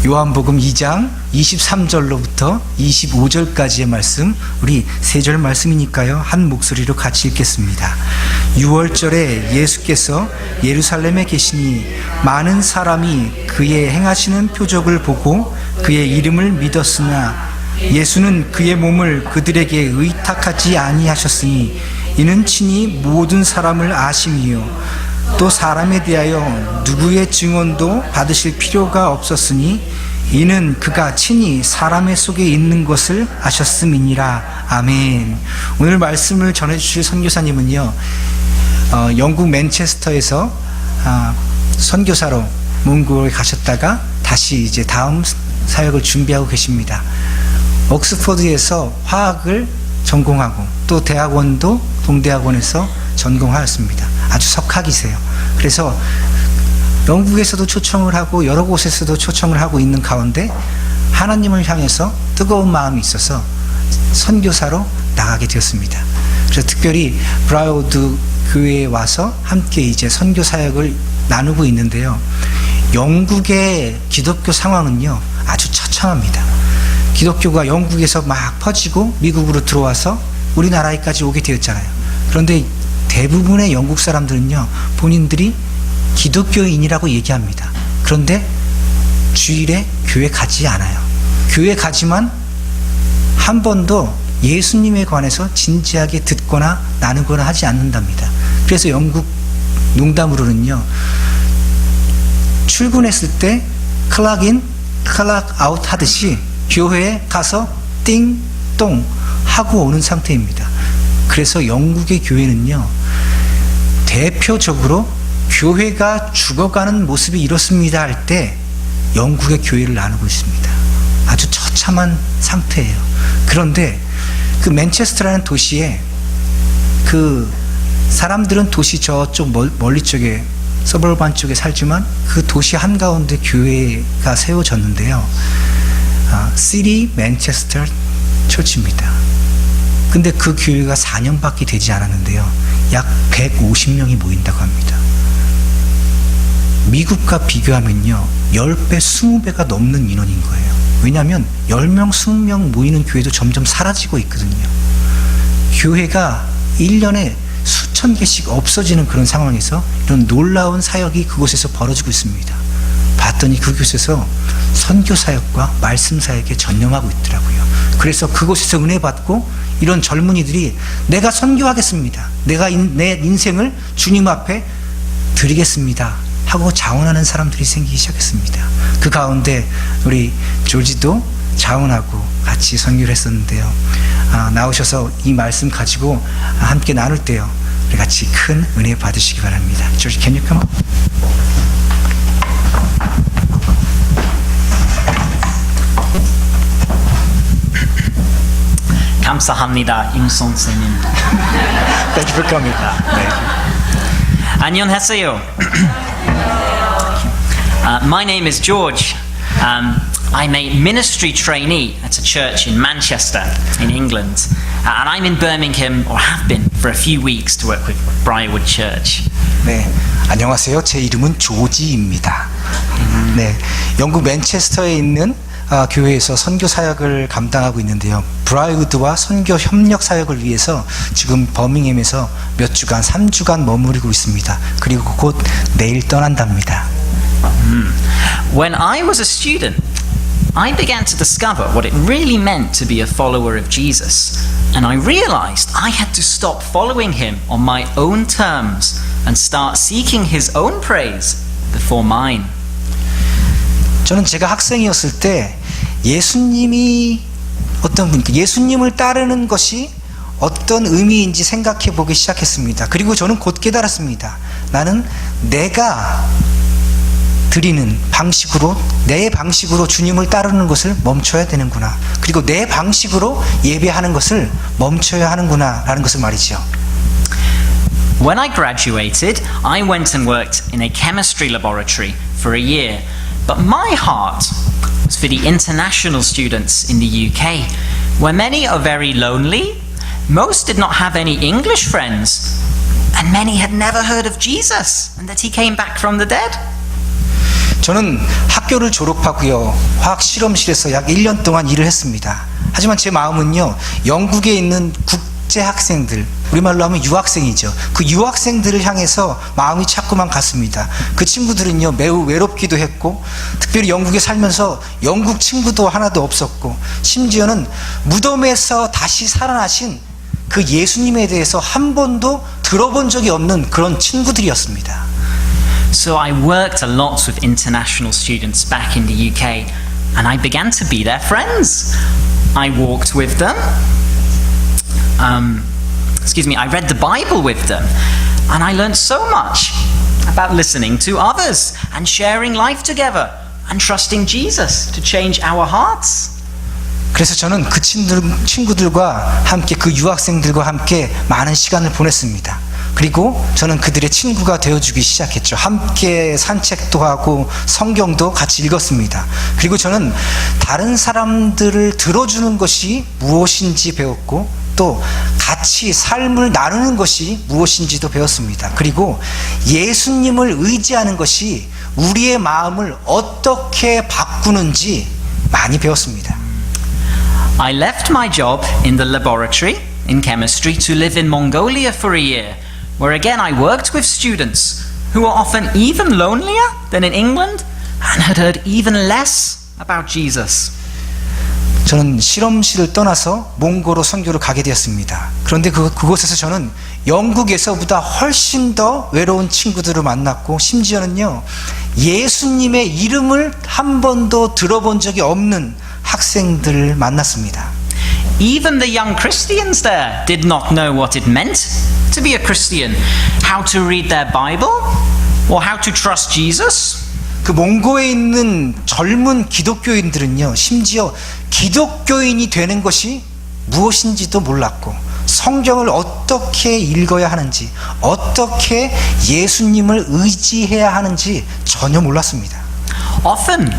요한복음 2장 23절로부터 25절까지의 말씀, 우리 3절 말씀이니까요 한 목소리로 같이 읽겠습니다. 6월절에 예수께서 예루살렘에 계시니 많은 사람이 그의 행하시는 표적을 보고 그의 이름을 믿었으나 예수는 그의 몸을 그들에게 의탁하지 아니하셨으니 이는 친히 모든 사람을 아심이요 또 사람에 대하여 누구의 증언도 받으실 필요가 없었으니 이는 그가 친히 사람의 속에 있는 것을 아셨음이니라. 아멘. 오늘 말씀을 전해주실 선교사님은요 영국 맨체스터에서 선교사로 몽골에 가셨다가 다시 이제 다음 사역을 준비하고 계십니다. 옥스퍼드에서 화학을 전공하고 또 대학원도 동대학원에서 전공하였습니다. 아주 석학이세요. 그래서 영국에서도 초청을 하고 여러 곳에서도 초청을 하고 있는 가운데 하나님을 향해서 뜨거운 마음이 있어서 선교사로 나가게 되었습니다. 그래서 특별히 브라이우드 교회에 와서 함께 이제 선교 사역을 나누고 있는데요. 영국의 기독교 상황은요 아주 처참합니다. 기독교가 영국에서 막 퍼지고 미국으로 들어와서 우리나라에까지 오게 되었잖아요. 그런데 대부분의 영국 사람들은요 본인들이 기독교인이라고 얘기합니다. 그런데 주일에 교회 가지 않아요. 교회 가지만 한 번도 예수님에 관해서 진지하게 듣거나 나누거나 하지 않는답니다. 그래서 영국 농담으로는요 출근했을 때 클락인 클락 아웃 하듯이 교회에 가서 띵똥 하고 오는 상태입니다. 그래서 영국의 교회는요 대표적으로 교회가 죽어가는 모습이 이렇습니다 할 때 영국의 교회를 나누고 있습니다. 아주 처참한 상태예요. 그런데 그 맨체스터라는 도시에 그 사람들은 도시 저쪽 멀리 쪽에 서버반 쪽에 살지만 그 도시 한가운데 교회가 세워졌는데요. 시리 맨체스터 처치입니다. 근데 그 교회가 4년밖에 되지 않았는데요. 약 150명이 모인다고 합니다. 미국과 비교하면요 10배, 20배가 넘는 인원인 거예요. 왜냐하면 10명, 20명 모이는 교회도 점점 사라지고 있거든요. 교회가 1년에 수천 개씩 없어지는 그런 상황에서 이런 놀라운 사역이 그곳에서 벌어지고 있습니다. 봤더니 그곳에서 선교 사역과 말씀 사역에 전념하고 있더라고요. 그래서 그곳에서 은혜 받고 이런 젊은이들이 내가 선교하겠습니다, 내가 내 인생을 주님 앞에 드리겠습니다 하고 자원하는 사람들이 생기기 시작했습니다. 그 가운데 우리 조지도 자원하고 같이 선교를 했었는데요. 나오셔서 이 말씀 가지고 함께 나눌 때요 우리 같이 큰 은혜 받으시기 바랍니다. 조지, can you come up? 감사합니다, 임 선생님. Thank you for coming. 안녕하세요. My name is George. I'm a ministry trainee at a church in Manchester, in England. And I'm in Birmingham, or have been, for a few weeks to work with Briarwood Church. 네, 안녕하세요. 제 이름은 조지입니다. 네, 영국 맨체스터에 있는 교회에서 선교 사역을 감당하고 있는데요. 브라이우드와 선교 협력 사역을 위해서 지금 버밍햄에서 몇 주간, 3주간 머무르고 있습니다. 그리고 곧 내일 떠난답니다. When I was a student, I began to discover what it really meant to be a follower of Jesus. And I realized I had to stop following him on my own terms and start seeking his own praise before mine. 저는 제가 학생이었을 때 예수님이 어떤 분께 예수님을 따르는 것이 어떤 의미인지 생각해 보기 시작했습니다. 그리고 저는 곧 깨달았습니다. 나는 내가 드리는 방식으로, 내 방식으로 주님을 따르는 것을 멈춰야 되는구나. 그리고 내 방식으로 예배하는 것을 멈춰야 하는구나 라는 것을 말이죠. When I graduated, I went and worked in a chemistry laboratory for a year. But my heart was for the international students in the UK, where many are very lonely, most did not have any English friends, and many had never heard of Jesus and that he came back from the dead. 저는 학교를 졸업하고요. 화학 실험실에서 약 1년 동안 일을 했습니다. 하지만 제 마음은요. 영국에 있는 국제 학생들, 우리말로 하면 유학생이죠. 그 유학생들을 향해서 마음이 자꾸만 갔습니다. 그 친구들은요. 매우 외롭기도 했고 특별히 영국에 살면서 영국 친구도 하나도 없었고 심지어는 무덤에서 다시 살아나신 그 예수님에 대해서 한 번도 들어본 적이 없는 그런 친구들이었습니다. So I worked a lot with international students back in the UK, and I began to be their friends. I walked with them. I read the Bible with them, and I learned so much about listening to others and sharing life together and trusting Jesus to change our hearts. 그래서 저는 그 친구들과 함께 그 유학생들과 함께 많은 시간을 보냈습니다. 그리고 저는 그들의 친구가 되어주기 시작했죠. 함께 산책도 하고 성경도 같이 읽었습니다. 그리고 저는 다른 사람들을 들어주는 것이 무엇인지 배웠고 또 같이 삶을 나누는 것이 무엇인지도 배웠습니다. 그리고 예수님을 의지하는 것이 우리의 마음을 어떻게 바꾸는지 많이 배웠습니다. I left my job in the laboratory in chemistry to live in Mongolia for a year, where again I worked with students who were often even lonelier than in England and had heard even less about Jesus. 저는 실험실을 떠나서 몽고로 선교를 가게 되었습니다. 그런데 그곳에서 저는 영국에서보다 훨씬 더 외로운 친구들을 만났고 심지어는요 예수님의 이름을 한 번도 들어본 적이 없는 학생들을 만났습니다. Even the young Christians there did not know what it meant to be a Christian, how to read their Bible, or how to trust Jesus. 그 몽고에 있는 젊은 기독교인들은요, 심지어 기독교인이 되는 것이 무엇인지도 몰랐고, 성경을 어떻게 읽어야 하는지, 어떻게 예수님을 의지해야 하는지 전혀 몰랐습니다. Often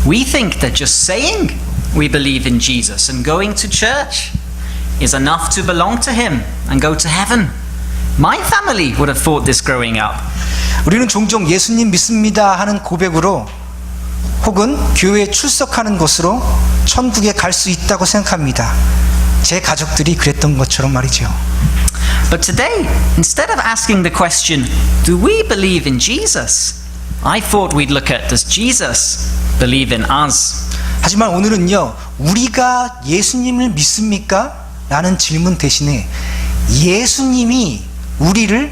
we think that just saying we believe in Jesus and going to church is enough to belong to Him and go to heaven. My family would have thought this growing up. 우리는 종종 예수님 믿습니다 하는 고백으로 혹은 교회에 출석하는 것으로 천국에 갈 수 있다고 생각합니다. 제 가족들이 그랬던 것처럼 말이죠. But today, instead of asking the question, do we believe in Jesus? I thought we'd look at, does Jesus believe in us? 하지만 오늘은요, 우리가 예수님을 믿습니까? 라는 질문 대신에 예수님이 우리를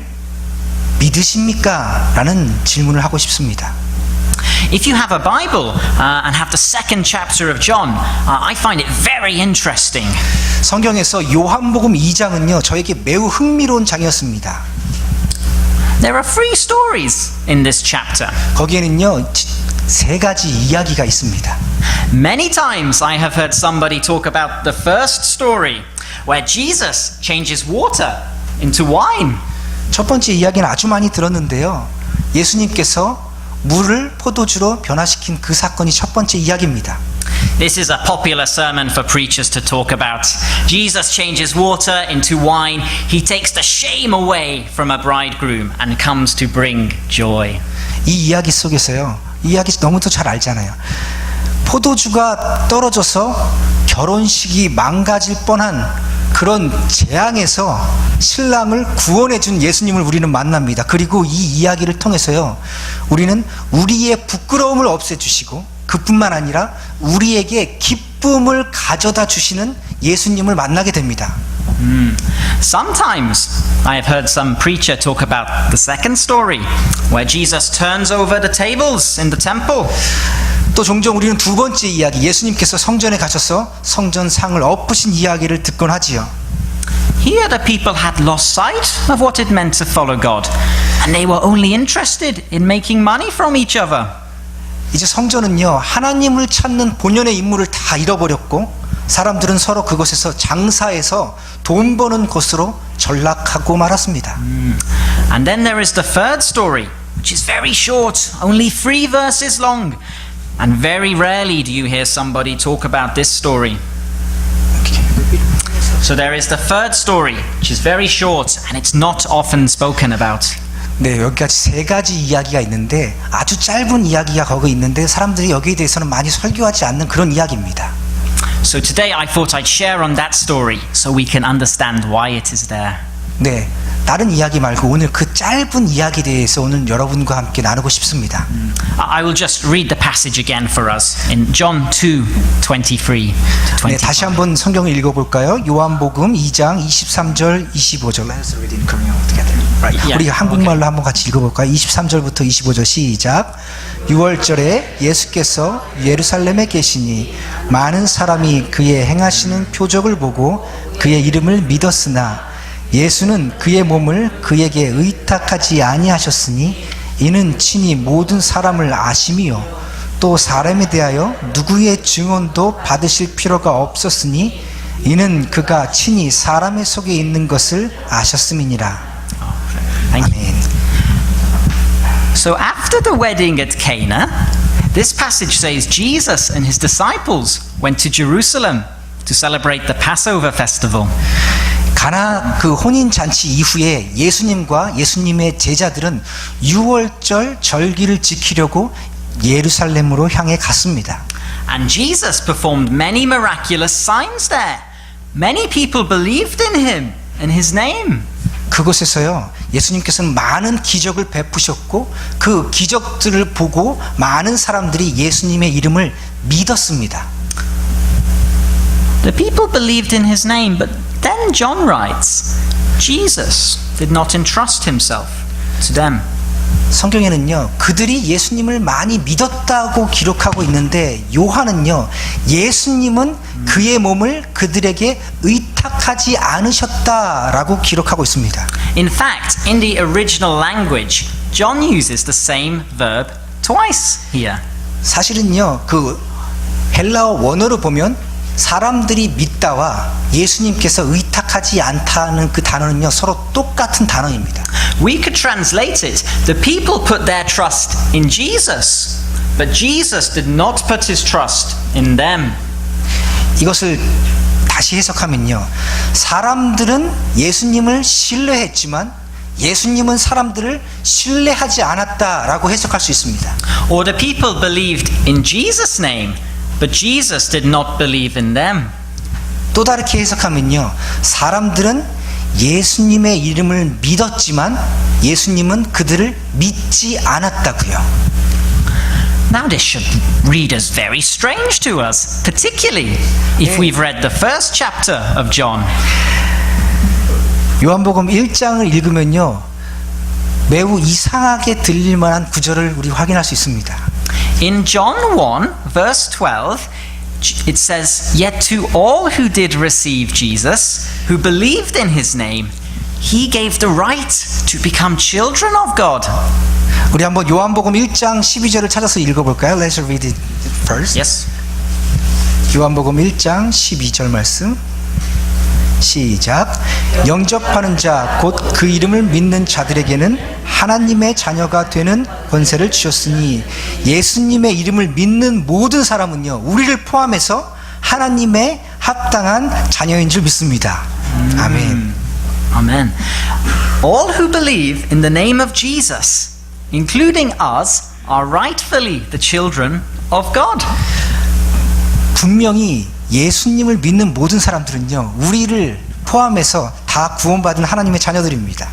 믿으십니까? 라는 질문을 하고 싶습니다. If you have a Bible and have the second chapter of John, I find it very interesting. 성경에서 요한복음 2장은요, 저에게 매우 흥미로운 장이었습니다. There are three stories in this chapter. 거기에는요, 세 가지 이야기가 있습니다. Many times I have heard somebody talk about the first story, where Jesus changes water into wine. 첫 번째 이야기는 아주 많이 들었는데요. 예수님께서 물을 포도주로 변화시킨 그 사건이 첫 번째 이야기입니다. This is a popular sermon for preachers to talk about. Jesus changes water into wine. He takes the shame away from a bridegroom and comes to bring joy. 이 이야기 속에서요. 이 이야기 너무도 잘 알잖아요. 포도주가 떨어져서 결혼식이 망가질 뻔한 그런 재앙에서 신랑을 구원해준 예수님을 우리는 만납니다. 그리고 이 이야기를 통해서요, 우리는 우리의 부끄러움을 없애주시고 그뿐만 아니라 우리에게 기쁨을 가져다 주시는 예수님을 만나게 됩니다. Sometimes I have heard some preacher talk about the second story, where Jesus turns over the tables in the temple. 또 종종 우리는 두 번째 이야기, 예수님께서 성전에 가셔서 성전 상을 엎으신 이야기를 듣곤 하지요. Here the people had lost sight of what it meant to follow God, and they were only interested in making money from each other. 이제 성전은요, 하나님을 찾는 본연의 임무를 다 잃어버렸고 사람들은 서로 그곳에서 장사해서 돈 버는 곳으로 전락하고 말았습니다. And then there is the third story, which is very short, only 3 verses long. And very rarely do you hear somebody talk about this story. So there is the third story, which is very short and it's not often spoken about. 네, 여기까지 세 가지 이야기가 있는데 아주 짧은 이야기가 거기 있는데 사람들이 여기에 대해서는 많이 설교하지 않는 그런 이야기입니다. So today I thought I'd share on that story so we can understand why it is there. 네, 다른 이야기 말고 오늘 그 짧은 이야기에 대해서 오늘 여러분과 함께 나누고 싶습니다. I will just read the passage again for us in John 2:23 to 네, 다시 25. 한번 성경을 읽어볼까요? 요한복음 2장 23절 25절. Let's read in Korean together. Right. Yeah, 우리 한국말로 한번 같이 읽어볼까요? 23절부터 25절 시작. 6월절에 예수께서 예루살렘에 계시니 많은 사람이 그의 행하시는 표적을 보고 그의 이름을 믿었으나 예수는 그의 몸을 그에게 의탁하지 아니하셨으니 이는 친히 모든 사람을 아심이요 또 사람에 대하여 누구의 증언도 받으실 필요가 없었으니 이는 그가 친히 사람의 속에 있는 것을 아셨음이니라. Thank you. 아멘. So after the wedding at Cana, this passage says Jesus and his disciples went to Jerusalem to celebrate the Passover festival. 가나 그 혼인 잔치 이후에 예수님과 예수님의 제자들은 6월절 절기를 지키려고 예루살렘으로 향해 갔습니다. And Jesus performed many miraculous signs there. Many people believed in him and his name. 그곳에서요 예수님께서는 많은 기적을 베푸셨고 그 기적들을 보고 많은 사람들이 예수님의 이름을 믿었습니다. The people believed in his name, but then John writes, Jesus did not entrust himself to them. 성경에는요 그들이 예수님을 많이 믿었다고 기록하고 있는데 요한은요 예수님은 그의 몸을 그들에게 의탁하지 않으셨다라고 기록하고 있습니다. In fact, in the original language, John uses the same verb twice here. 사실은요 그 헬라어 원어로 보면 사람들이 믿다와 예수님께서 의탁하지 않다는 그 단어는요 서로 똑같은 단어입니다. We could translate it, the people put their trust in Jesus, but Jesus did not put his trust in them. 이것을 다시 해석하면요 사람들은 예수님을 신뢰했지만 예수님은 사람들을 신뢰하지 않았다라고 해석할 수 있습니다. Or the people believed in Jesus' name, but Jesus did not believe in them. 또 다르게 해석하면요 사람들은 예수님의 이름을 믿었지만 예수님은 그들을 믿지 않았다고요. Now this should read as very strange to us, particularly if we've read the first chapter of John. 요한복음 1장을 읽으면요 매우 이상하게 들릴 만한 구절을 우리 확인할 수 있습니다. In John 1 verse 12, it says, Yet to all who did receive Jesus, who believed in his name, he gave the right to become children of God. 우리 한번 요한복음 1장 12절을 찾아서 읽어볼까요? Let's read it first. Yes. 요한복음 1장 12절 말씀 시작. 영접하는 자 곧 그 이름을 믿는 자들에게는 하나님의 자녀가 되는 권세를 주셨으니 예수님의 이름을 믿는 모든 사람은요 우리를 포함해서 하나님의 합당한 자녀인 줄 믿습니다. 아멘. Amen. All who believe in the name of Jesus, including us, are rightfully the children of God. 분명히 예수님을 믿는 모든 사람들은요 우리를 포함해서 다 구원받은 하나님의 자녀들입니다.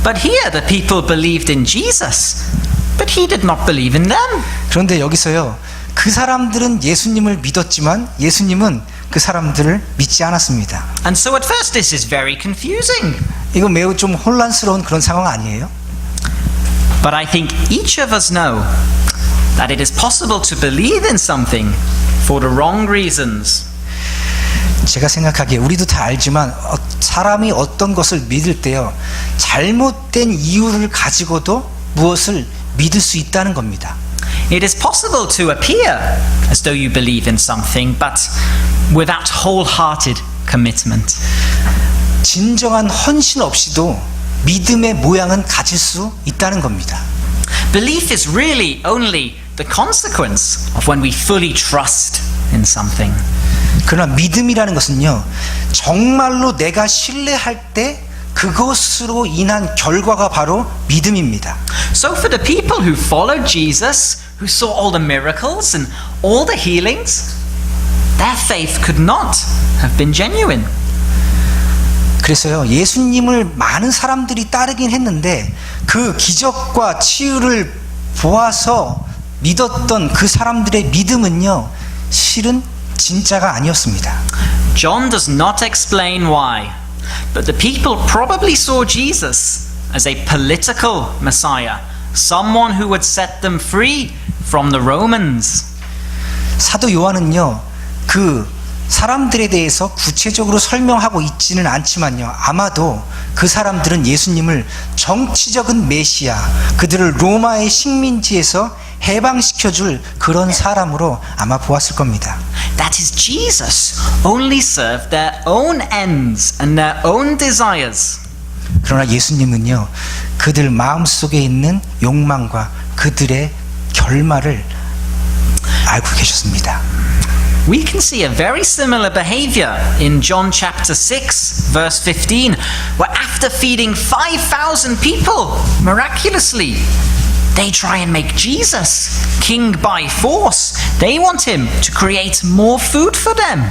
But here the people believed in Jesus, but he did not believe in them. 그런데 여기서요 그 사람들은 예수님을 믿었지만 예수님은 그 사람들을 믿지 않았습니다. And so at first this is very confusing. 이거 매우 좀 혼란스러운 그런 상황 아니에요? But I think each of us know that it is possible to believe in something for the wrong reasons. 제가 생각하기에 우리도 다 알지만 사람이 어떤 것을 믿을 때요 잘못된 이유를 가지고도 무엇을 믿을 수 있다는 겁니다. It is possible to appear as though you believe in something, but without wholehearted commitment. 진정한 헌신 없이도 믿음의 모양은 가질 수 있다는 겁니다. Belief is really only the consequence of when we fully trust in something. 그러나 믿음이라는 것은요 정말로 내가 신뢰할 때 그것으로 인한 결과가 바로 믿음입니다. So for the people who followed Jesus, who saw all the miracles and all the healings, their faith could not have been genuine. 그래서요, 예수님을 많은 사람들이 따르긴 했는데 그 기적과 치유를 보아서 믿었던 그 사람들의 믿음은요, 실은 진짜가 아니었습니다. John does not explain why, but the people probably saw Jesus as a political Messiah, someone who would set them free from the Romans. 사도 요한은요, 그 사람들에 대해서 구체적으로 설명하고 있지는 않지만요, 아마도 그 사람들은 예수님을 정치적인 메시아, 그들을 로마의 식민지에서 해방시켜줄 그런 사람으로 아마 보았을 겁니다. That is, Jesus only served their own ends and their own desires. 그러나 예수님은요, 그들 마음속에 있는 욕망과 그들의 결말을 알고 계셨습니다. We can see a very similar behavior in John chapter 6, verse 15, where after feeding 5,000 people miraculously, they try and make Jesus king by force. They want him to create more food for them.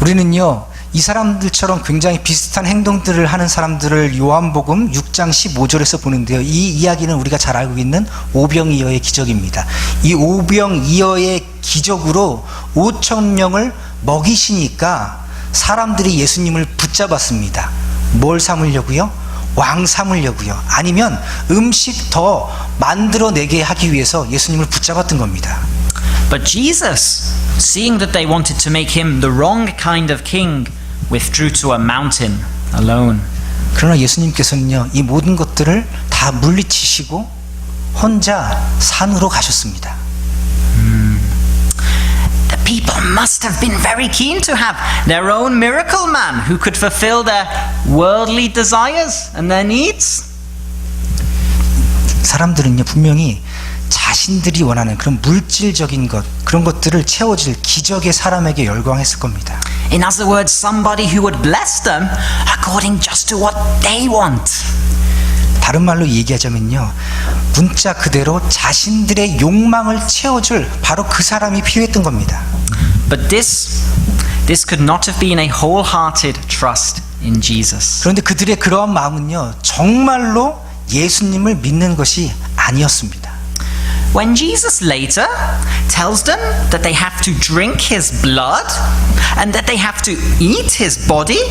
우리는요, 이 사람들처럼 굉장히 비슷한 행동들을 하는 사람들을 요한복음 6장 15절에서 보는데요. 이 이야기는 우리가 잘 알고 있는 오병이어의 기적입니다. 이 오병이어의 기적으로 5,000명을 먹이시니까 사람들이 예수님을 붙잡았습니다. 뭘 삼으려고요? 왕 삼으려고요. 아니면 음식 더 만들어내게 하기 위해서 예수님을 붙잡았던 겁니다. But Jesus, seeing that they wanted to make him the wrong kind of king, withdrew to a mountain alone. 그러나 예수님께서는요, 이 모든 것들을 다 물리치시고 혼자 산으로 가셨습니다. The people must have been very keen to have their own miracle man who could fulfill their worldly desires and their needs. 사람들은요, 분명히 자신들이 원하는 그런 물질적인 것, 그런 것들을 채워질 기적의 사람에게 열광했을 겁니다. In other words, somebody who would bless them according just to what they want. 다른 말로 얘기하자면요, 문자 그대로 자신들의 욕망을 채워줄 바로 그 사람이 필요했던 겁니다. But this could not have been a wholehearted trust in Jesus. 그런데 그들의 그러한 마음은요, 정말로 예수님을 믿는 것이 아니었습니다. When Jesus later tells them that they have to drink his blood and that they have to eat his body,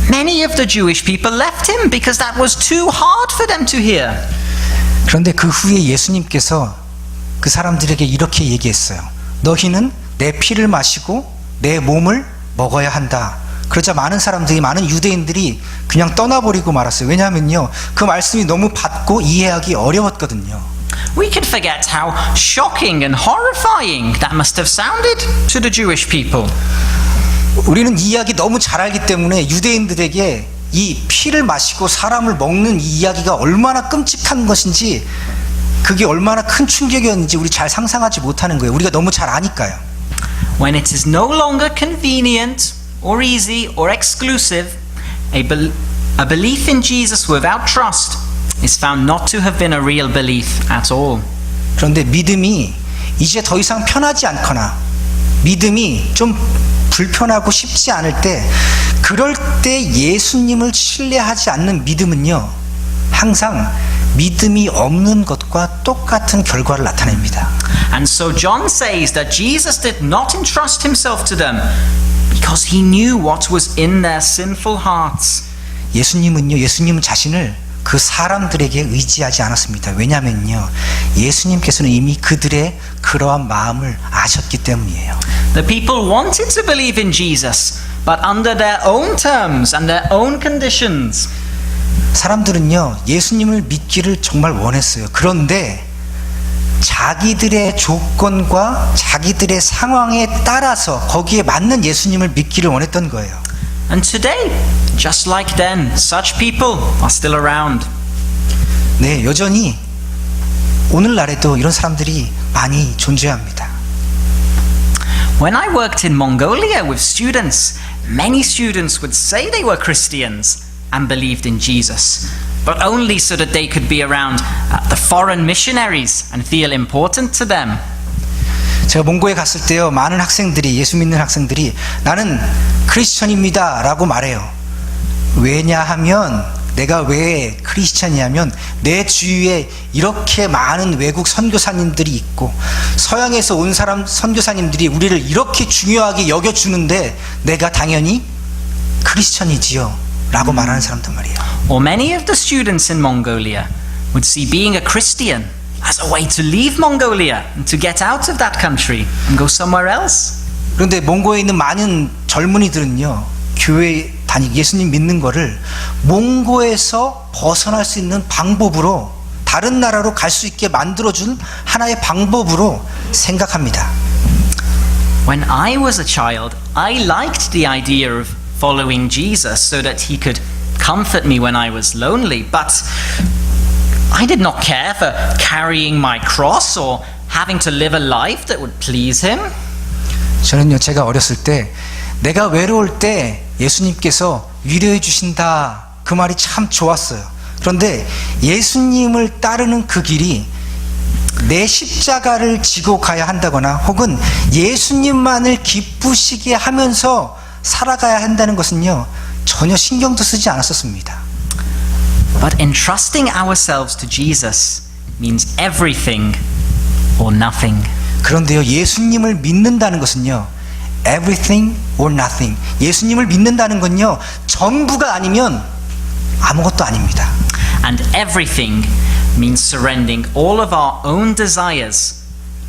many of the Jewish people left him because that was too hard for them to hear. 그런데 그 후에 예수님께서 그 사람들에게 이렇게 얘기했어요. 너희는 내 피를 마시고 내 몸을 먹어야 한다. 그러자 많은 사람들이, 많은 유대인들이 그냥 떠나버리고 말았어요. 왜냐하면요, 그 말씀이 너무 받고 이해하기 어려웠거든요. We can forget how shocking and horrifying that must have sounded to the Jewish people. 우리는 이 이야기 너무 잘 알기 때문에 유대인들에게 이 피를 마시고 사람을 먹는 이 이야기가 얼마나 끔찍한 것인지, 그게 얼마나 큰 충격이었는지 우리 잘 상상하지 못하는 거예요. 우리가 너무 잘 아니까요. When it is no longer convenient or easy or exclusive, a belief in Jesus without trust is found not to have been a real belief at all. 그런데 믿음이 이제 더 이상 편하지 않거나 믿음이 좀 불편하고 쉽지 않을 때, 그럴 때 예수님을 신뢰하지 않는 믿음은요, 항상 믿음이 없는 것과 똑같은 결과를 나타냅니다. And so John says that Jesus did not entrust himself to them because he knew what was in their sinful hearts. 예수님은 자신을 그 사람들에게 의지하지 않았습니다. 왜냐하면요, 예수님께서는 이미 그들의 그러한 마음을 아셨기 때문이에요. The people wanted to believe in Jesus, but under their own terms and their own conditions. 사람들은요, 예수님을 믿기를 정말 원했어요. 그런데 자기들의 조건과 자기들의 상황에 따라서 거기에 맞는 예수님을 믿기를 원했던 거예요. And today, just like then, such people are still around. 네, 여전히 오늘날에도 이런 사람들이 많이 존재합니다. When I worked in Mongolia with students, many students would say they were Christians, and believed in Jesus, but only so that they could be around the foreign missionaries and feel important to them. 제가 몽고에 갔을 때요, 많은 학생들이, 예수 믿는 학생들이 나는 크리스천입니다 라고 말해요. 왜냐하면, 내가 왜 크리스천이냐면 내 주위에 이렇게 많은 외국 선교사님들이 있고 서양에서 온 사람 선교사님들이 우리를 이렇게 중요하게 여겨주는데 내가 당연히 크리스천이지요 라고 말하는 사람들 말이에요. Or many of the students in Mongolia would see being a Christian as a way to leave Mongolia and to get out of that country and go somewhere else. 그런데 몽고에 있는 많은 젊은이들은요, 교회 예수님 믿는 거를 몽고에서 벗어날 수 있는 방법으로, 다른 나라로 갈 수 있게 만들어준 하나의 방법으로 생각합니다. When I was a child, I liked the idea of following Jesus so that he could comfort me when I was lonely, but I did not care for carrying my cross or having to live a life that would please him. 저는요, 제가 어렸을 때 내가 외로울 때 예수님께서 위로해 주신다, 그 말이 참 좋았어요. 그런데 예수님을 따르는 그 길이 내 십자가를 지고 가야 한다거나 혹은 예수님만을 기쁘시게 하면서 살아가야 한다는 것은요, 전혀 신경도 쓰지 않았었습니다. But entrusting ourselves to Jesus means everything or nothing. 그런데요, 예수님을 믿는다는 것은요, everything or nothing. 예수님을 믿는다는 건요, 전부가 아니면 아무것도 아닙니다. And everything means surrendering all of our own desires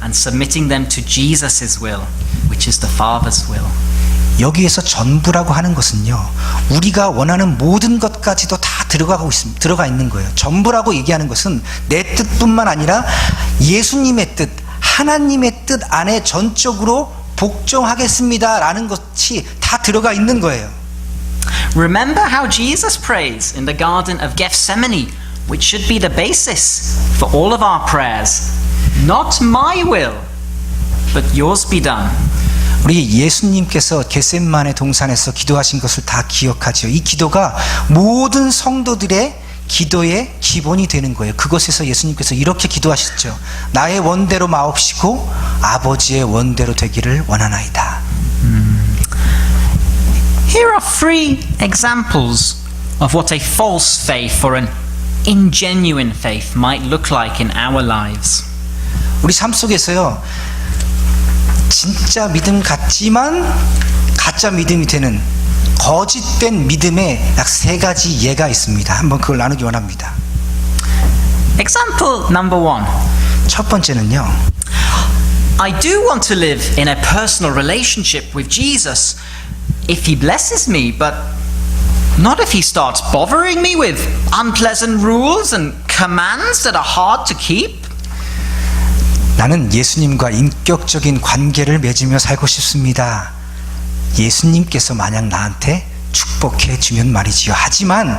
and submitting them to Jesus' will, which is the Father's will. 여기에서 전부라고 하는 것은요, 우리가 원하는 모든 것까지도 다 들어가 있는 거예요. 전부라고 얘기하는 것은 내 뜻뿐만 아니라 예수님의 뜻, 하나님의 뜻 안에 전적으로 복종하겠습니다 라는 것이 다 들어가 있는 거예요. Remember how Jesus prays in the Garden of Gethsemane, which should be the basis for all of our prayers. Not my will, but yours be done. 우리 예수님께서 겟세마네 동산에서 기도하신 것을 다 기억하죠. 이 기도가 모든 성도들의 기도의 기본이 되는 거예요. 그것에서 예수님께서 이렇게 기도하셨죠. 나의 원대로 마옵시고 아버지의 원대로 되기를 원하나이다. Here are three examples of what a false faith or an ingenuine faith might look like in our lives. 우리 삶 속에서요, 진짜 믿음 같지만 가짜 믿음이 되는 거짓된 믿음의 약 3가지 예가 있습니다. 한번 그걸 나누기 원합니다. Example number 1. 첫 번째는요, I do want to live in a personal relationship with Jesus if he blesses me, but not if he starts bothering me with unpleasant rules and commands that are hard to keep. 나는 예수님과 인격적인 관계를 맺으며 살고 싶습니다. 예수님께서 만약 나한테 축복해 주면 말이지요. 하지만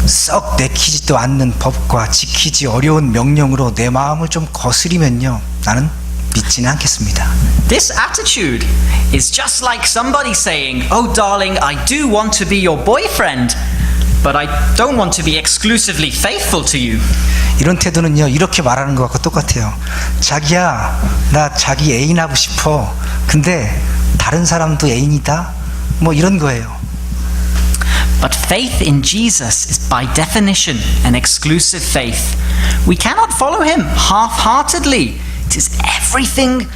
썩 내키지도 않는 법과 지키지 어려운 명령으로 내 마음을 좀 거스리면요, 나는 믿지는 않겠습니다. This attitude is just like somebody saying, "Oh darling, I do want to be your boyfriend, but I don't want to be exclusively faithful to you." 이런 태도는요, 이렇게 말하는 것과 똑같아요. 자기야, 나 자기 애인 하고 싶어. 근데 다른 사람도 애인이다? 뭐 이런 거예요. But faith in Jesus is by definition an exclusive faith. We cannot follow him half-heartedly. It is everything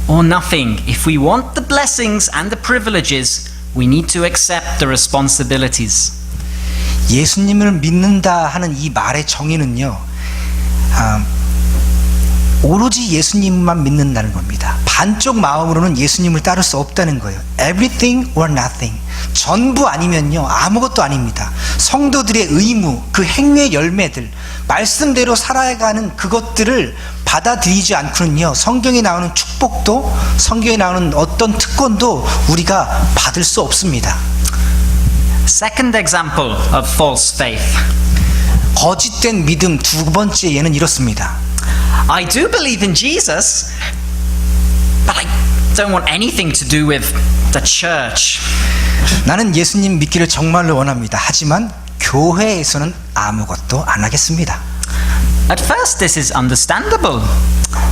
or nothing. If we want the blessings and the privileges, we need to accept the responsibilities. 예수님을 믿는다 하는 이 말의 정의는요, 오로지 예수님만 믿는다는 겁니다. 반쪽 마음으로는 예수님을 따를 수 없다는 거예요. Everything or nothing. 전부 아니면요, 아무것도 아닙니다. 성도들의 의무, 그 행위의 열매들, 말씀대로 살아가는 그것들을 받아들이지 않고는요, 성경에 나오는 축복도, 성경에 나오는 어떤 특권도 우리가 받을 수 없습니다. Second example of false faith. 거짓된 믿음 두 번째 예는 이렇습니다. I do believe in Jesus, but I don't want anything to do with the church. 나는 예수님 믿기를 정말로 원합니다. 하지만 교회에서는 아무것도 안 하겠습니다. At first, this is understandable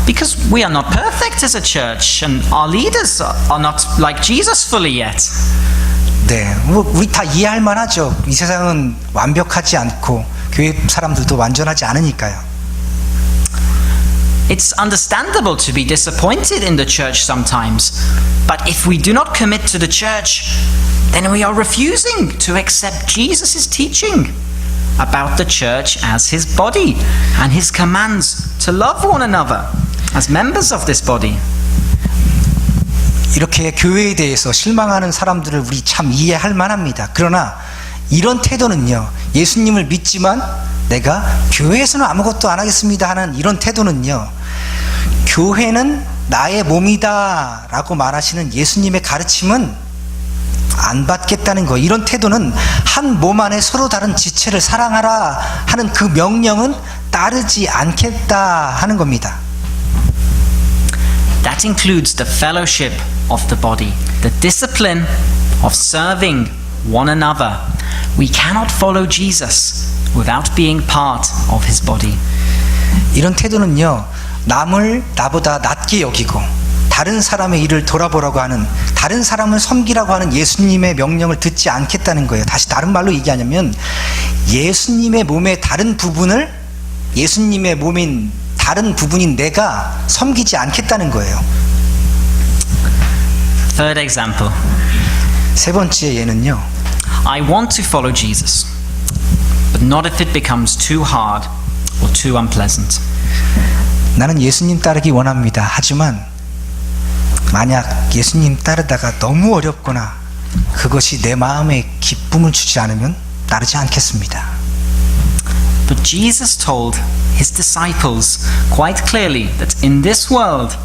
because we are not perfect as a church and our leaders are not like Jesus fully yet. 네, 우리 다 이해할 만하죠. 이 세상은 완벽하지 않고 교회 사람들도 완전하지 않으니까요. It's understandable to be disappointed in the church sometimes, but if we do not commit to the church, then we are refusing to accept Jesus' teaching about the church as his body and his commands to love one another as members of this body. 이렇게 교회에 대해서 실망하는 사람들을 우리 참 이해할 만합니다. 그러나 이런 태도는요, 예수님을 믿지만 내가 교회에서는 아무것도 안 하겠습니다 하는 이런 태도는요, 교회는 나의 몸이다 라고 말하시는 예수님의 가르침은 안 받겠다는 거. 이런 태도는 한 몸 안에 서로 다른 지체를 사랑하라 하는 그 명령은 따르지 않겠다 하는 겁니다. That includes the fellowship of the body, the discipline of serving one another. We cannot follow Jesus without being part of his body. 이런 태도는요, 남을 나보다 낮게 여기고 다른 사람의 일을 돌아보라고 하는, 다른 사람을 섬기라고 하는 예수님의 명령을 듣지 않겠다는 거예요. 다시 다른 말로 얘기하냐면 예수님의 몸의 다른 부분을, 예수님의 몸인 다른 부분인 내가 섬기지 않겠다는 거예요. Third example. 세 번째 예는요, I want to follow Jesus, but not if it becomes too hard or too unpleasant. 나는 예수님 따르기 원합니다. 하지만 만약 예수님 따르다가 너무 어렵거나 그것이 내 마음에 기쁨을 주지 않으면 따르지 않겠습니다. But Jesus told his disciples quite clearly that in this world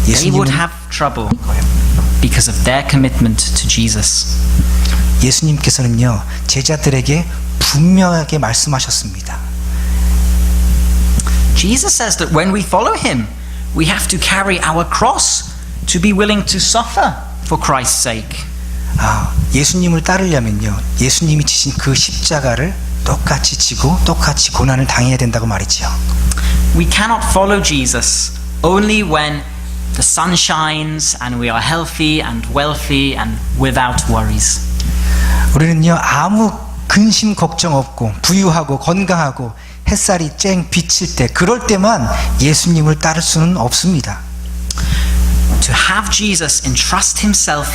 they would have trouble because of their commitment to Jesus. 예수님께서는요, 제자들에게 분명하게 말씀하셨습니다. Jesus says that when we follow him, we have to carry our cross to be willing to suffer for Christ's sake. 예수님을 따르려면요, 예수님이 지신 그 십자가를 똑같이 지고 똑같이 고난을 당해야 된다고 말이죠. We cannot follow Jesus only when the sun shines and we are healthy and wealthy and without worries. 우리는요, 아무 근심 걱정 없고 부유하고 건강하고 햇살이 쨍 비칠 때, 그럴 때만 예수님을 따를 수는 없습니다. To have Jesus entrust himself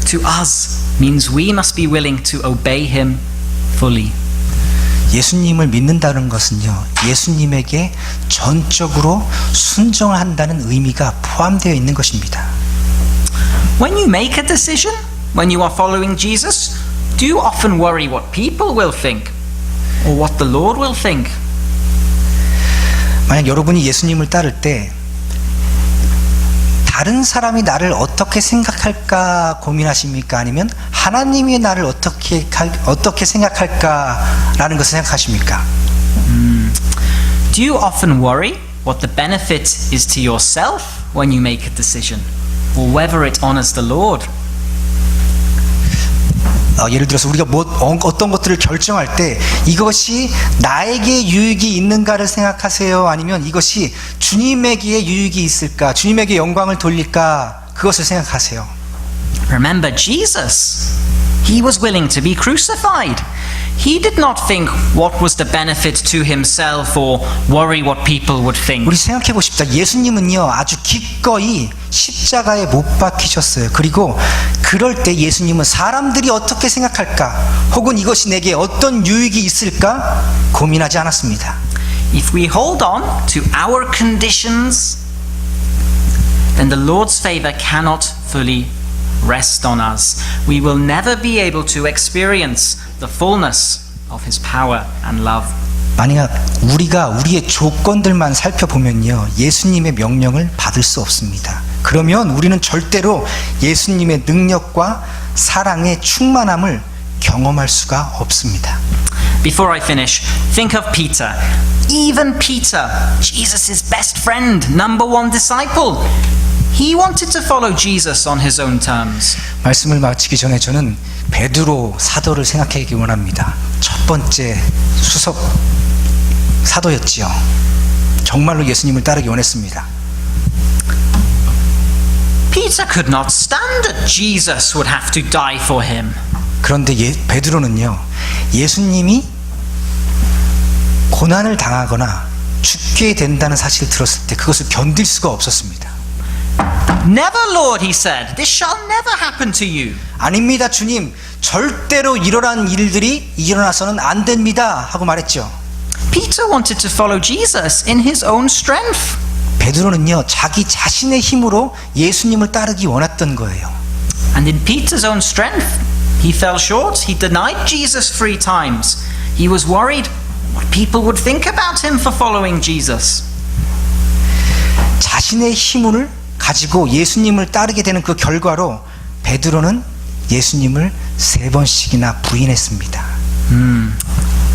to us means we must be willing to obey him fully. 예수님을 믿는다는 것은요, 예수님에게 전적으로 순종한다는 의미가 포함되어 있는 것입니다. When you make a decision, when you are following Jesus, do you often worry what people will think or what the Lord will think? 만약 여러분이 예수님을 따를 때 다른 사람이 나를 어떻게 생각할까 고민하십니까? 아니면 하나님이 나를 어떻게 생각할까라는 것을 생각하십니까? Do you often worry what the benefit is to yourself when you make a decision, or whether it honors the Lord? 예를 들어서 우리가 어떤 것들을 결정할 때 이것이 나에게 유익이 있는가를 생각하세요? 아니면 이것이 주님에게 유익이 있을까? 주님에게 영광을 돌릴까? 그것을 생각하세요. Remember Jesus. He was willing to be crucified. He did not think what was the benefit to himself or worry what people would think. 우리 생각해 보십시다. 예수님은요, 아주 기꺼이 십자가에 못 박히셨어요. 그리고 그럴 때 예수님은 사람들이 어떻게 생각할까, 혹은 이것이 내게 어떤 유익이 있을까 고민하지 않았습니다. If we hold on to our conditions, then the Lord's favor cannot fully rest on us. We will never be able to experience the fullness of his power and love. 만약 우리가 우리의 조건들만 살펴보면요, 예수님의 명령을 받을 수 없습니다. 그러면 우리는 절대로 예수님의 능력과 사랑의 충만함을 경험할 수가 없습니다. Before I finish, think of Peter. Even Peter, Jesus' best friend, number one disciple, He wanted to follow Jesus on his own terms. 말씀을 마치기 전에 저는 베드로 사도를 생각하기 원합니다. 첫 번째 수석 사도였지요. 정말로 예수님을 따르기 원했습니다. Peter could not stand that Jesus would have to die for him. 그런데 베드로는요, 예수님이 고난을 당하거나 죽게 된다는 사실을 들었을 때 그것을 견딜 수가 없었습니다. Never, Lord, he said. This shall never happen to you. 아닙니다, 주님. 절대로 일어난 일들이 일어나서는 안 됩니다. 하고 말했죠. Peter wanted to follow Jesus in his own strength. 베드로는요, 자기 자신의 힘으로 예수님을 따르기 원했던 거예요. And in Peter's own strength, he fell short. He denied Jesus 3 times. He was worried what people would think about him for following Jesus. 자신의 힘을 가지고 예수님을 따르게 되는 그 결과로 베드로는 예수님을 3번씩이나 부인했습니다.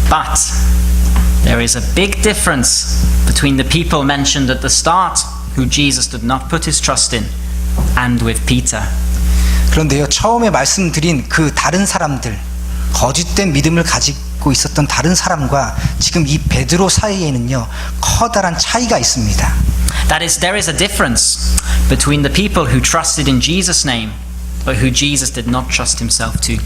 But there is a big difference between the people mentioned at the start, who Jesus did not put his trust in, and with Peter. 그런데요, 처음에 말씀드린 그 다른 사람들, 거짓된 믿음을 가지고 있었던 다른 사람과 지금 이 베드로 사이에는요, 커다란 차이가 있습니다. That is, there is a difference between the people who trusted in Jesus' name, but who Jesus did not trust himself to,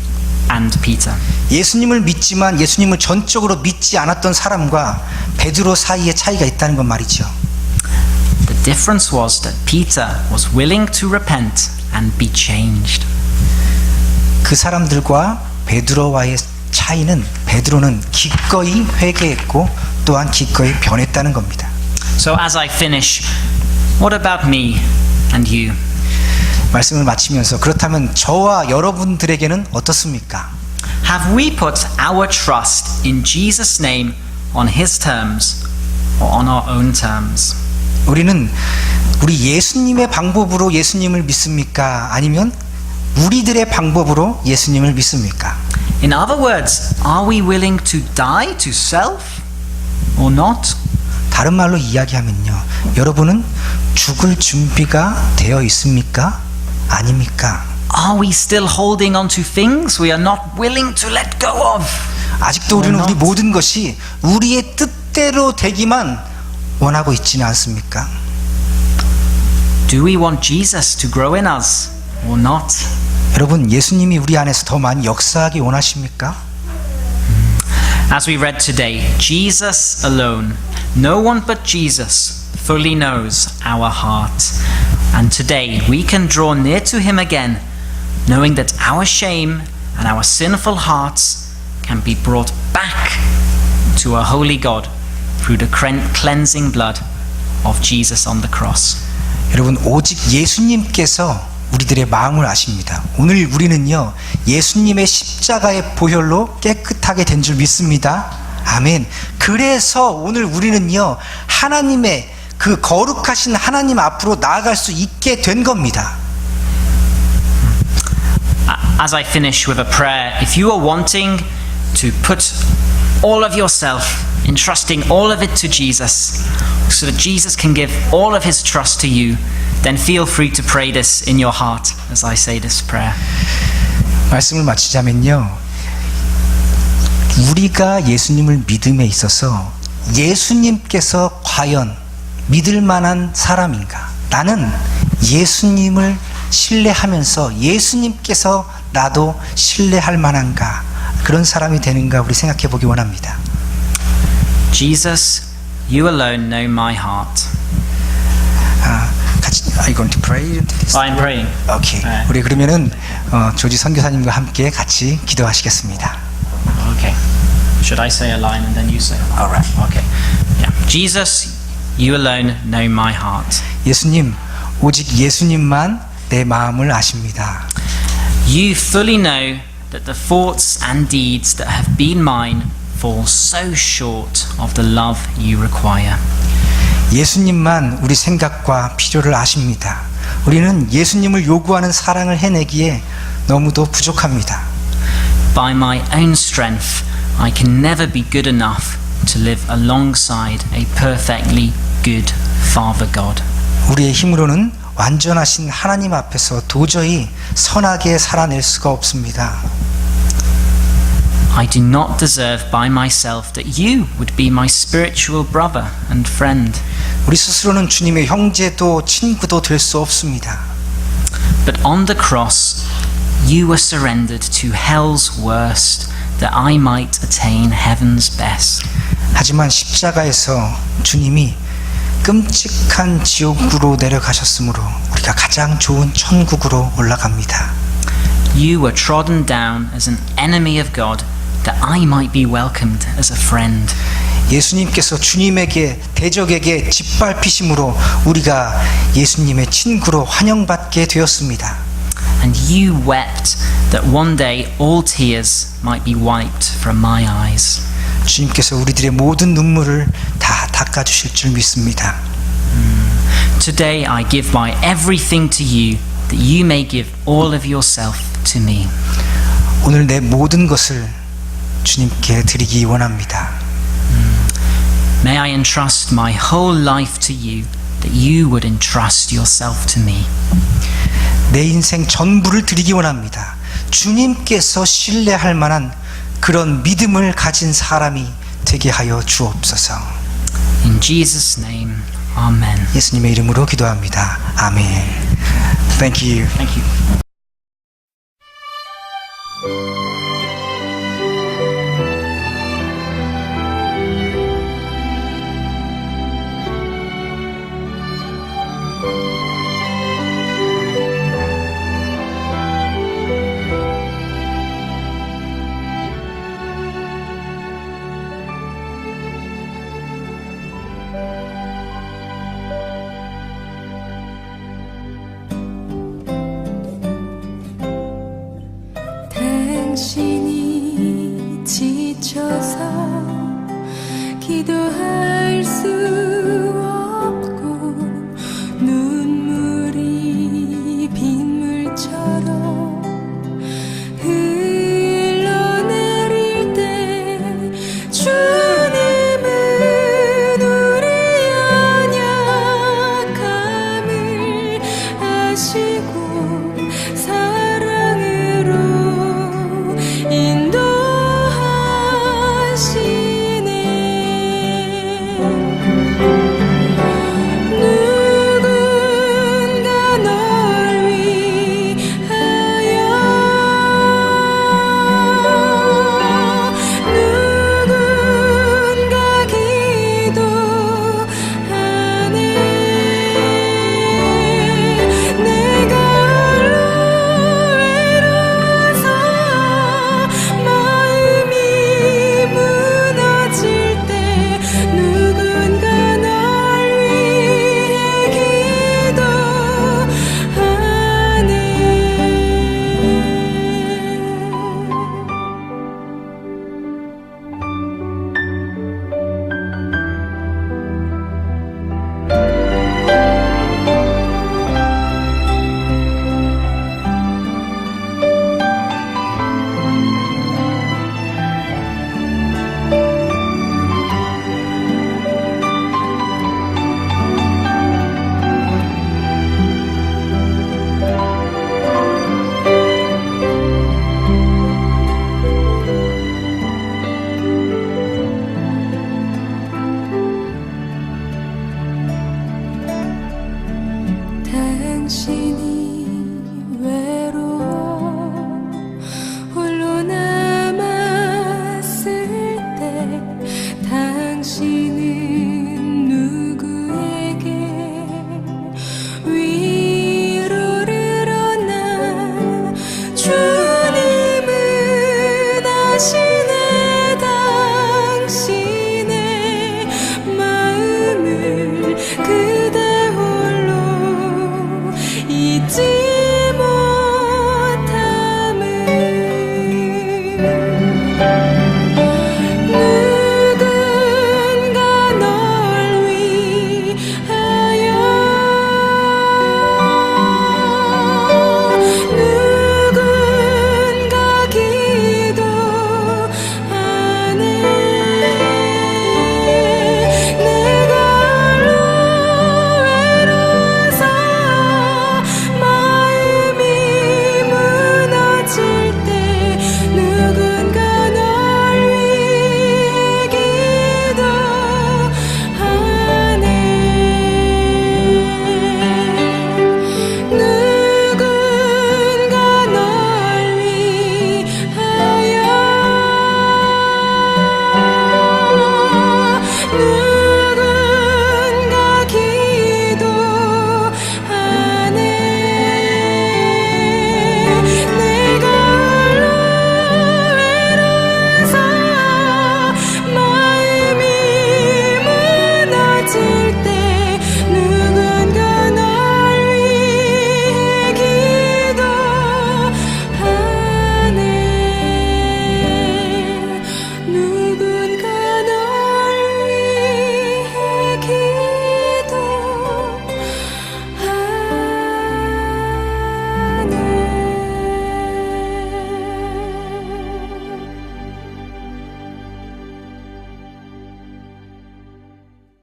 and Peter. 예수님을 믿지만 예수님을 전적으로 믿지 않았던 사람과 베드로 사이에 차이가 있다는 건 말이죠. The difference was that Peter was willing to repent and be changed. 그 사람들과 베드로와의 차이는 베드로는 기꺼이 회개했고 또한 기꺼이 변했다는 겁니다. So as I finish, what about me and you? 말씀을 마치면서 그렇다면 저와 여러분들에게는 어떻습니까? Have we put our trust in Jesus' name on his terms or on our own terms? 우리는 우리 예수님의 방법으로 예수님을 믿습니까? 아니면 우리들의 방법으로 예수님을 믿습니까? In other words, are we willing to die to self or not? 다른 말로 이야기하면요, 여러분은 죽을 준비가 되어 있습니까? 아닙니까? Are we still holding on to things we are not willing to let go of? 아직도 우리는 우리 모든 것이 우리의 뜻대로 되기만 원하고 있지는 않습니까? Do we want Jesus to grow in us or not? 여러분, 예수님이 우리 안에서 더 많이 역사하기 원하십니까? As we read today, Jesus alone, no one but Jesus, fully knows our heart. And today we can draw near to him again, knowing that our shame and our sinful hearts can be brought back to a holy God through the cleansing blood of Jesus on the cross. 여러분, 오직 예수님께서 우리들의 마음을 아십니다. 오늘 우리는요, 예수님의 십자가의 보혈로 깨끗하게 된 줄 믿습니다. 아멘. 그래서 오늘 우리는요, 하나님의 그 거룩하신 하나님 앞으로 나아갈 수 있게 된 겁니다. As I finish with a prayer, if you are wanting to put all of yourself, entrusting all of it to Jesus, so that Jesus can give all of his trust to you, then feel free to pray this in your heart as I say this prayer. 말씀을 마치자면요, 우리가 예수님을 믿음에 있어서 예수님께서 과연 믿을 만한 사람인가? 나는 예수님을 신뢰하면서 예수님께서 나도 신뢰할 만한가? 그런 사람이 되는가 우리 생각해 보기 원합니다. Jesus, you alone know my heart. 같이 Are you going to pray? I'm praying. 오케이. 네. 우리 그러면은 조지 선교사님과 함께 같이 기도하시겠습니다. Okay. Should I say a line and then you say? All right. Okay. Yeah. Jesus, you alone know my heart. 예수님, 오직 예수님만 내 마음을 아십니다. You fully know that the thoughts and deeds that have been mine fall so short of the love you require. 예수님만 우리 생각과 필요를 아십니다. 우리는 예수님을 요구하는 사랑을 해내기에 너무도 부족합니다. By my own strength, I can never be good enough to live alongside a perfectly good Father God. 우리의 힘으로는 완전하신 하나님 앞에서 도저히 선하게 살아낼 수가 없습니다. I do not deserve by myself that you would be my spiritual brother and friend. 우리 스스로는 주님의 형제도 친구도 될 수 없습니다. But on the cross, you were surrendered to hell's worst, that I might attain heaven's best. 하지만 십자가에서 주님이 끔찍한 지옥으로 내려가셨으므로 우리가 가장 좋은 천국으로 올라갑니다. You were trodden down as an enemy of God, that I might be welcomed as a friend. 예수님께서 주님에게 대적에게 짓밟히심으로 우리가 예수님의 친구로 환영받게 되었습니다. And you wept that one day all tears might be wiped from my eyes. 주님께서 우리들의 모든 눈물을 다 닦아주실 줄 믿습니다. Today I give my everything to you, that you may give all of yourself to me. 오늘 내 모든 것을 주님께 드리기 원합니다. May I entrust my whole life to you, that you would entrust yourself to me. 내 인생 전부를 드리기 원합니다. 주님께서 신뢰할 만한 그런 믿음을 가진 사람이 되게 하여 주옵소서. In Jesus' name, Amen. 예수님의 이름으로 기도합니다. 아멘. Thank you. Thank you. 당신